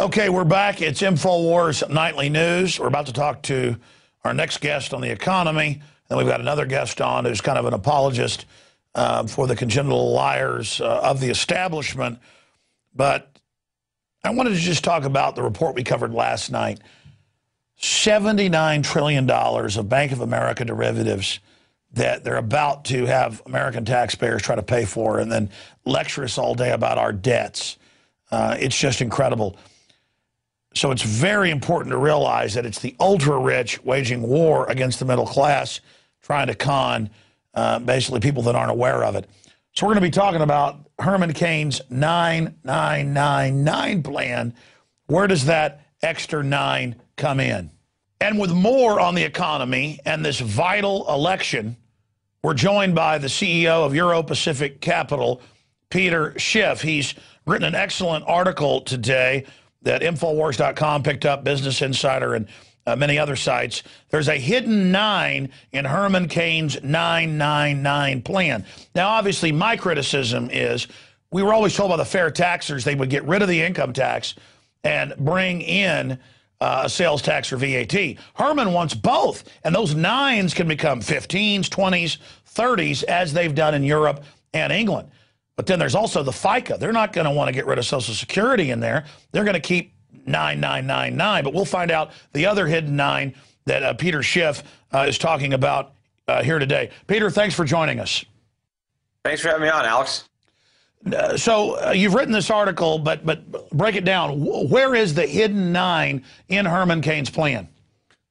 Okay, we're back. It's InfoWars Nightly News. We're about to talk to our next guest on the economy. Then we've got another guest on who's kind of an apologist for the congenital liars of the establishment. But I wanted to just talk about the report we covered last night. $79 trillion of Bank of America derivatives that they're about to have American taxpayers try to pay for and then lecture us all day about our debts. It's just incredible. So it's very important to realize that it's the ultra-rich waging war against the middle class, trying to con basically people that aren't aware of it. So we're going to be talking about Herman Cain's 9999 plan. Where does that extra 9 come in? And with more on the economy and this vital election, we're joined by the CEO of Euro-Pacific Capital, Peter Schiff. He's written an excellent article today that infowars.com picked up, Business Insider, and many other sites. There's a hidden 9 in Herman Cain's 999 plan. Now, obviously, my criticism is we were always told by the fair taxers they would get rid of the income tax and bring in a sales tax or VAT. Herman wants both, and those 9s can become 15s, 20s, 30s, as they've done in Europe and England. But then there's also the FICA. They're not going to want to get rid of Social Security in there. They're going to keep 9999. But we'll find out the other hidden 9 that Peter Schiff is talking about here today. Peter, thanks for joining us. Thanks for having me on, Alex. So you've written this article, but break it down. Where is the hidden 9 in Herman Cain's plan?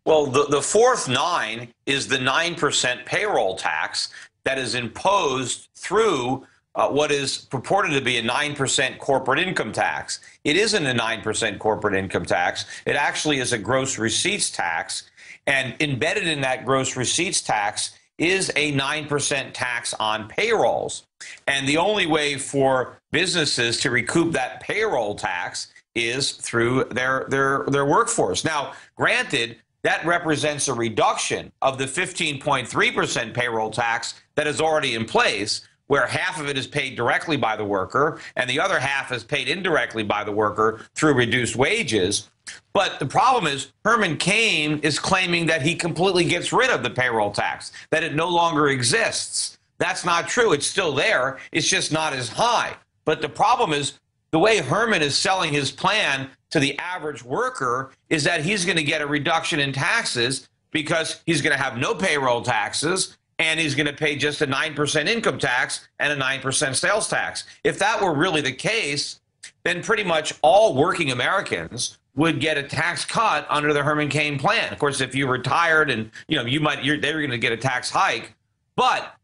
Well, the fourth 9 is the 9% payroll tax that is imposed through what is purported to be a 9% corporate income tax. It isn't a 9% corporate income tax. It actually is a gross receipts tax. And embedded in that gross receipts tax is a 9% tax on payrolls. And the only way for businesses to recoup that payroll tax is through their workforce. Now, granted, that represents a reduction of the 15.3% payroll tax that is already in place, where half of it is paid directly by the worker and the other half is paid indirectly by the worker through reduced wages. But the problem is Herman Cain is claiming that he completely gets rid of the payroll tax, that it no longer exists. That's not true. It's still there. It's just not as high. But the problem is the way Herman is selling his plan to the average worker is that he's going to get a reduction in taxes because he's going to have no payroll taxes, and he's going to pay just a 9% income tax and a 9% sales tax. If that were really the case, then pretty much all working Americans would get a tax cut under the Herman Cain plan. Of course, if you retired and they were going to get a tax hike. But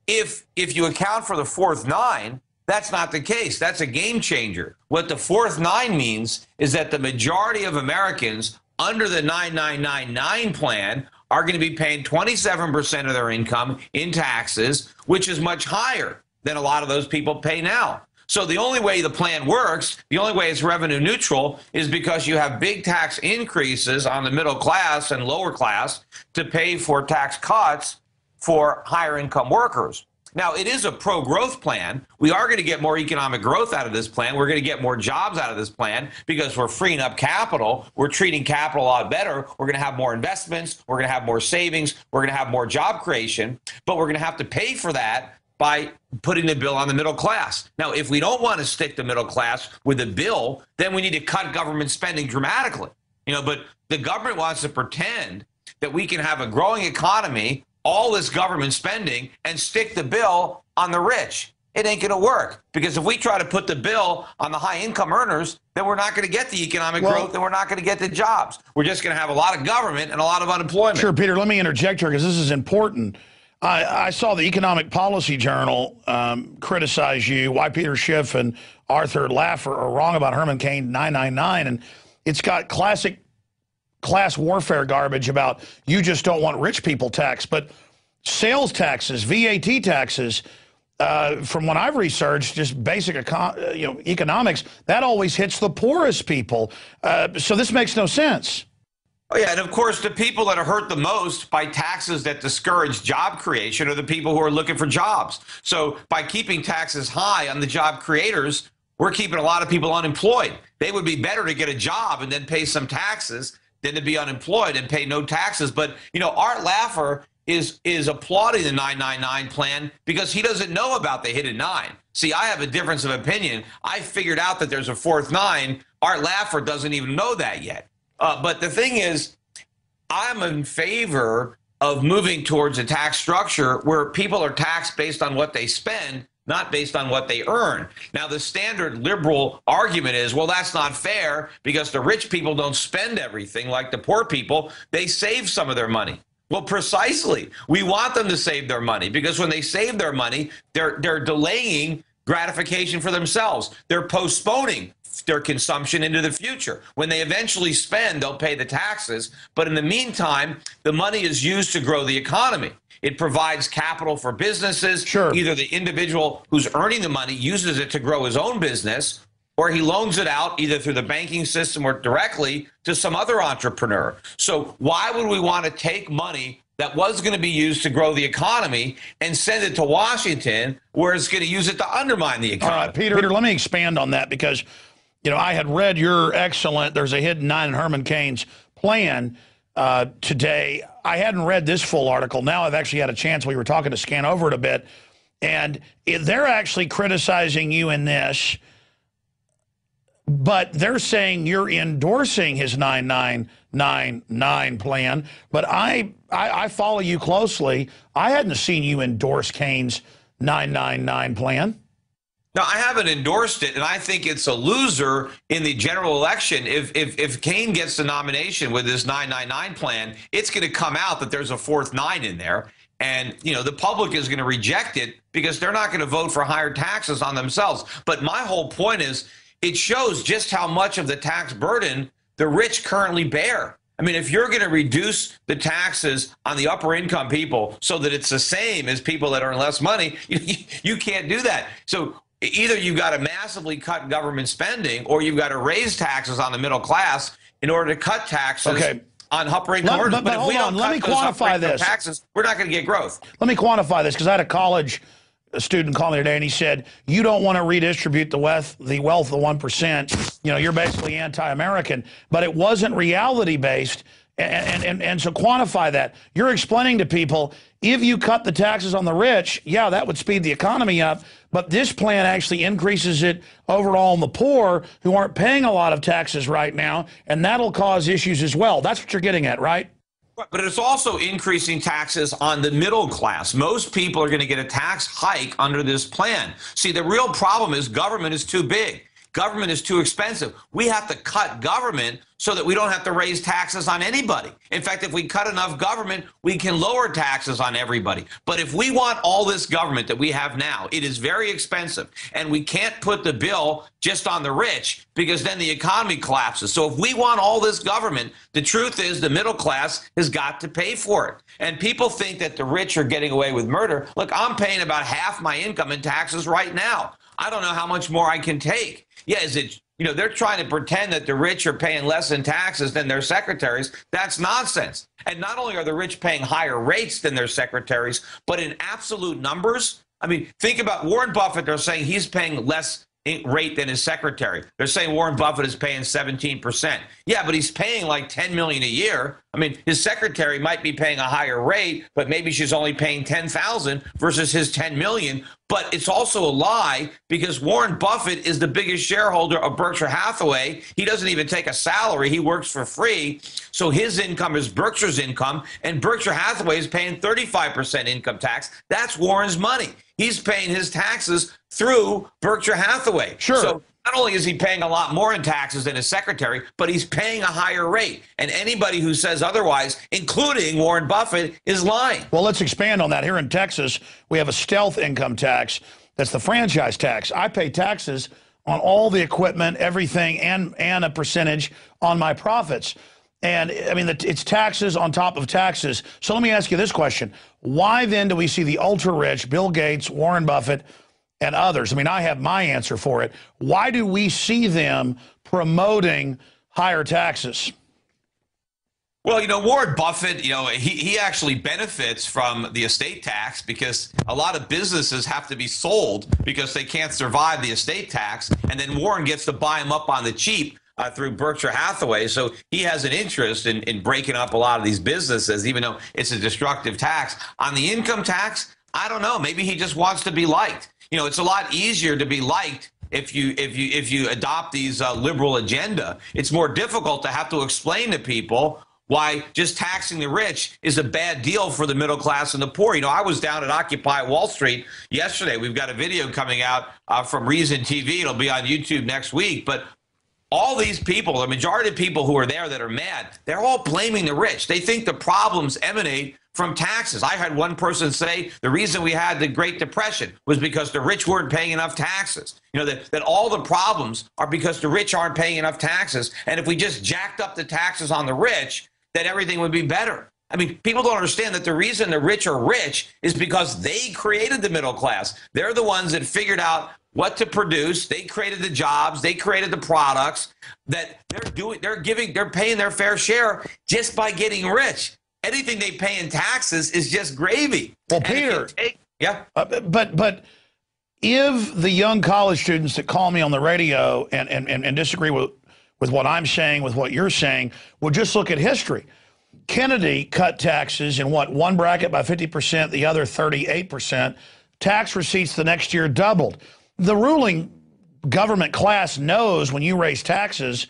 if you account for the fourth 9, that's not the case. That's a game changer. What the fourth 9 means is that the majority of Americans under the 9999 plan are going to be paying 27% of their income in taxes, which is much higher than a lot of those people pay now. So the only way the plan works, the only way it's revenue neutral, is because you have big tax increases on the middle class and lower class to pay for tax cuts for higher income workers. Now, it is a pro-growth plan. We are going to get more economic growth out of this plan. We're going to get more jobs out of this plan because we're freeing up capital. We're treating capital a lot better. We're going to have more investments. We're going to have more savings. We're going to have more job creation. But we're going to have to pay for that by putting the bill on the middle class. Now, if we don't want to stick the middle class with a bill, then we need to cut government spending dramatically. But the government wants to pretend that we can have a growing economy, all this government spending, and stick the bill on the rich. It ain't going to work, because if we try to put the bill on the high income earners, then we're not going to get the economic growth and we're not going to get the jobs. We're just going to have a lot of government and a lot of unemployment. Sure, Peter, let me interject here because this is important. I saw the Economic Policy Journal criticize you, why Peter Schiff and Arthur Laffer are wrong about Herman Cain 999, and it's got classic class warfare garbage about you just don't want rich people taxed. But sales taxes, VAT taxes, from what I've researched, just basic economics, that always hits the poorest people. So this makes no sense. Oh, yeah, and of course, the people that are hurt the most by taxes that discourage job creation are the people who are looking for jobs. So by keeping taxes high on the job creators, we're keeping a lot of people unemployed. They would be better to get a job and then pay some taxes than to be unemployed and pay no taxes. But, you know, Art Laffer is applauding the 999 plan because he doesn't know about the hidden 9. See, I have a difference of opinion. I figured out that there's a fourth 9. Art Laffer doesn't even know that yet. But the thing is, I'm in favor of moving towards a tax structure where people are taxed based on what they spend, not based on what they earn. Now, the standard liberal argument is, well, that's not fair because the rich people don't spend everything like the poor people. They save some of their money. Well, precisely. We want them to save their money because when they save their money, they're delaying gratification for themselves. They're postponing their consumption into the future. When they eventually spend, they'll pay the taxes. But in the meantime, the money is used to grow the economy. It provides capital for businesses. Sure. Either the individual who's earning the money uses it to grow his own business, or he loans it out either through the banking system or directly to some other entrepreneur. So why would we want to take money that was going to be used to grow the economy and send it to Washington where it's going to use it to undermine the economy? All right, Peter, let me expand on that because, you know, I had read your excellent, there's a hidden 9 in Herman Cain's plan today. I hadn't read this full article. Now I've actually had a chance. We were talking to scan over it a bit. And they're actually criticizing you in this, but they're saying you're endorsing his 9999 plan. But I follow you closely. I hadn't seen you endorse Cain's 999 plan. No, I haven't endorsed it, and I think it's a loser in the general election. If Cain gets the nomination with this 999 plan, it's going to come out that there's a fourth 9 in there. And, you know, the public is going to reject it because they're not going to vote for higher taxes on themselves. But my whole point is it shows just how much of the tax burden the rich currently bear. I mean, if you're going to reduce the taxes on the upper income people so that it's the same as people that earn less money, you can't do that. So either you've got to massively cut government spending or you've got to raise taxes on the middle class in order to cut taxes on upper income earners. But if we don't let me quantify this. Taxes, we're not going to get growth. Let me quantify this because I had a college student call me today and he said, you don't want to redistribute the wealth of the 1%. You know, you're basically anti-American. But it wasn't reality-based. And so quantify that. You're explaining to people, if you cut the taxes on the rich, yeah, that would speed the economy up. But this plan actually increases it overall on the poor who aren't paying a lot of taxes right now. And that'll cause issues as well. That's what you're getting at, right? But it's also increasing taxes on the middle class. Most people are going to get a tax hike under this plan. See, the real problem is government is too big. Government is too expensive. We have to cut government so that we don't have to raise taxes on anybody. In fact, if we cut enough government, we can lower taxes on everybody. But if we want all this government that we have now, it is very expensive. And we can't put the bill just on the rich because then the economy collapses. So if we want all this government, the truth is the middle class has got to pay for it. And people think that the rich are getting away with murder. Look, I'm paying about half my income in taxes right now. I don't know how much more I can take. Yeah, is it, you know, they're trying to pretend that the rich are paying less in taxes than their secretaries. That's nonsense. And not only are the rich paying higher rates than their secretaries, but in absolute numbers, I mean, think about Warren Buffett. They're saying he's paying less rate than his secretary. They're saying Warren Buffett is paying 17%. Yeah, but he's paying like $10 million a year. I mean, his secretary might be paying a higher rate, but maybe she's only paying $10,000 versus his $10 million. But it's also a lie because Warren Buffett is the biggest shareholder of Berkshire Hathaway. He doesn't even take a salary. He works for free. So his income is Berkshire's income, and Berkshire Hathaway is paying 35% income tax. That's Warren's money. He's paying his taxes through Berkshire Hathaway. Sure. So not only is he paying a lot more in taxes than his secretary, but he's paying a higher rate. And anybody who says otherwise, including Warren Buffett, is lying. Well, let's expand on that. Here in Texas, we have a stealth income tax. That's the franchise tax. I pay taxes on all the equipment, everything, and a percentage on my profits. And, I mean, it's taxes on top of taxes. So let me ask you this question. Why then do we see the ultra-rich, Bill Gates, Warren Buffett, and others? I mean, I have my answer for it. Why do we see them promoting higher taxes? Well, you know, Warren Buffett, you know, he actually benefits from the estate tax because a lot of businesses have to be sold because they can't survive the estate tax. and then Warren gets to buy them up on the cheap through Berkshire Hathaway. So he has an interest in breaking up a lot of these businesses, even though it's a destructive tax. On the income tax, I don't know. Maybe he just wants to be liked. You know, it's a lot easier to be liked if you adopt these liberal agenda. It's more difficult to have to explain to people why just taxing the rich is a bad deal for the middle class and the poor. You know, I was down at Occupy Wall Street yesterday. We've got a video coming out from Reason TV. It'll be on YouTube next week. But all these people, the majority of people who are there that are mad, they're all blaming the rich. They think the problems emanate from taxes. I had one person say the reason we had the Great Depression was because the rich weren't paying enough taxes. You know, that all the problems are because the rich aren't paying enough taxes. And if we just jacked up the taxes on the rich, then everything would be better. I mean, people don't understand that the reason the rich are rich is because they created the middle class. They're the ones that figured out what to produce. They created the jobs. They created the products that they're paying their fair share just by getting rich. Anything they pay in taxes is just gravy. Well, Peter, yeah. But if the young college students that call me on the radio and disagree with what I'm saying, with what you're saying, would just look at history. Kennedy cut taxes in one bracket by 50%, the other 38%. Tax receipts the next year doubled. The ruling government class knows when you raise taxes,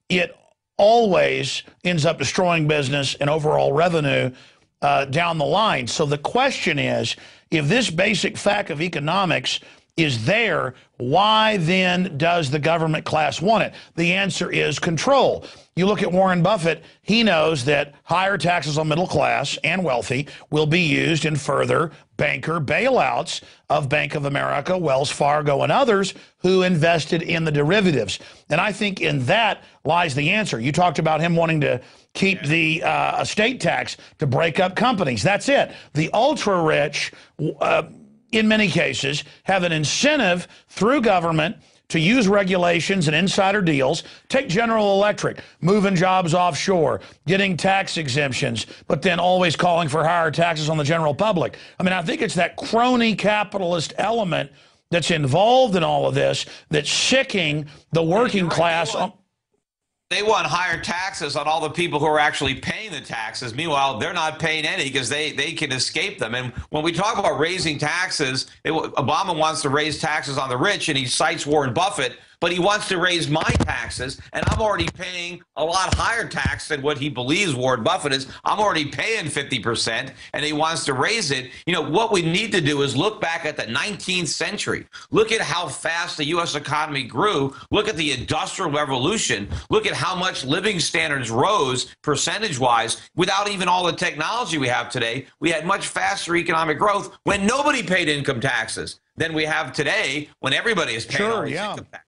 it always ends up destroying business and overall revenue down the line. So the question is, if this basic fact of economics is there, why then does the government class want it? The answer is control. You look at Warren Buffett, he knows that higher taxes on middle class and wealthy will be used in further banker bailouts of Bank of America, Wells Fargo, and others who invested in the derivatives. And I think in that lies the answer. You talked about him wanting to keep the estate tax to break up companies. That's it. The ultra-rich, in many cases, have an incentive through government to use regulations and insider deals. Take General Electric, moving jobs offshore, getting tax exemptions, but then always calling for higher taxes on the general public. I mean, I think it's that crony capitalist element that's involved in all of this that's sicking the working class. They want higher taxes on all the people who are actually paying the taxes. Meanwhile, they're not paying any because they can escape them. And when we talk about raising taxes, Obama wants to raise taxes on the rich, and he cites Warren Buffett, but he wants to raise my taxes, and I'm already paying a lot higher tax than what he believes Warren Buffett is. I'm already paying 50%, and he wants to raise it. You know, what we need to do is look back at the 19th century. Look at how fast the U.S. economy grew. Look at the Industrial Revolution. Look at how much living standards rose percentage-wise without even all the technology we have today. We had much faster economic growth when nobody paid income taxes than we have today when everybody is paying all these income taxes.